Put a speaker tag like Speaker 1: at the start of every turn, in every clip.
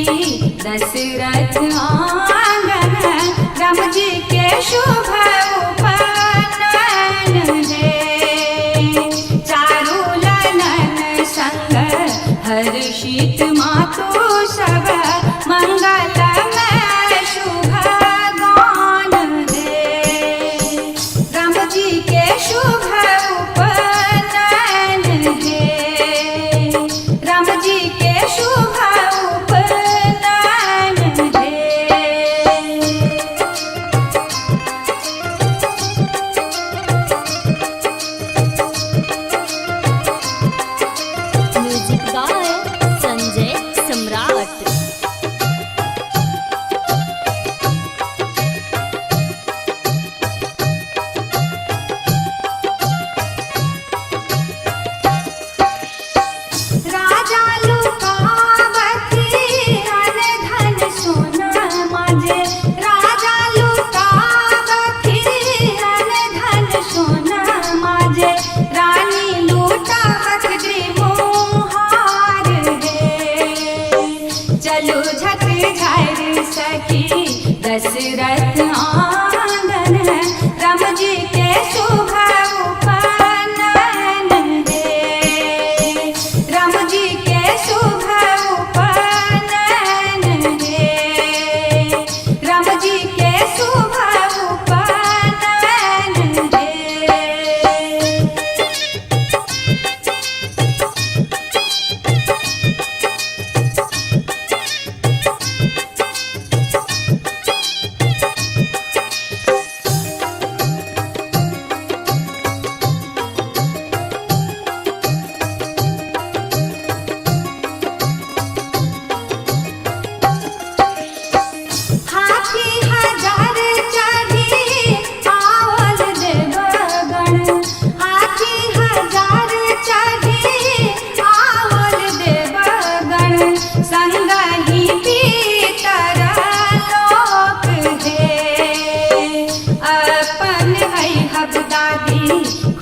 Speaker 1: दशरथ आंगन राम जी के शुभ उपनयन है। चारु ललन संग हर्षित मातु सब मंगलमय शुभ गान है। राम जी के शुभ उपनयन है। राम जी के शुभ दशरथ आंगन राम जी के शुभ उपनयन है। राम जी के शुभ उपनयन है। राम जी के शुभ उपनयन है।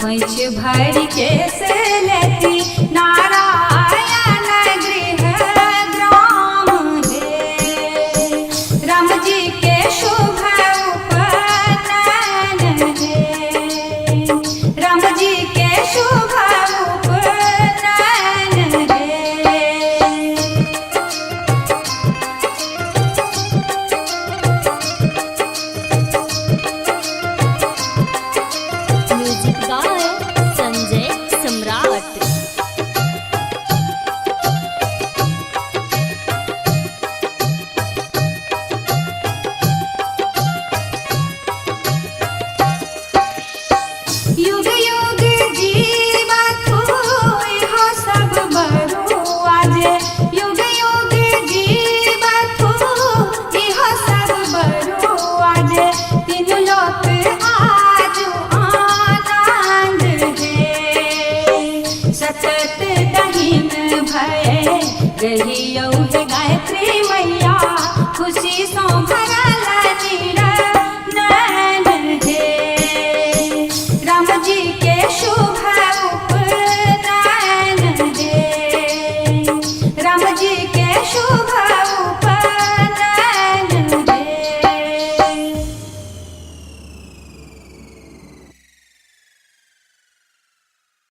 Speaker 1: खोइछ भर के से लेती नारायण गृह ग्राम है। राम जी के शुभ उपनयन है। राम जी के शुभ उपनयन है। युग युग जीवत हो सब बरु आज। युग युग जीवत हो सब बरु आज। तीन लोक आज आनंद है। सतत दहीन भय रहियो है गायत्री मैया खुशी सो भरल नयन है। राम जी के शुभ उपनयन है। राम जी के शुभ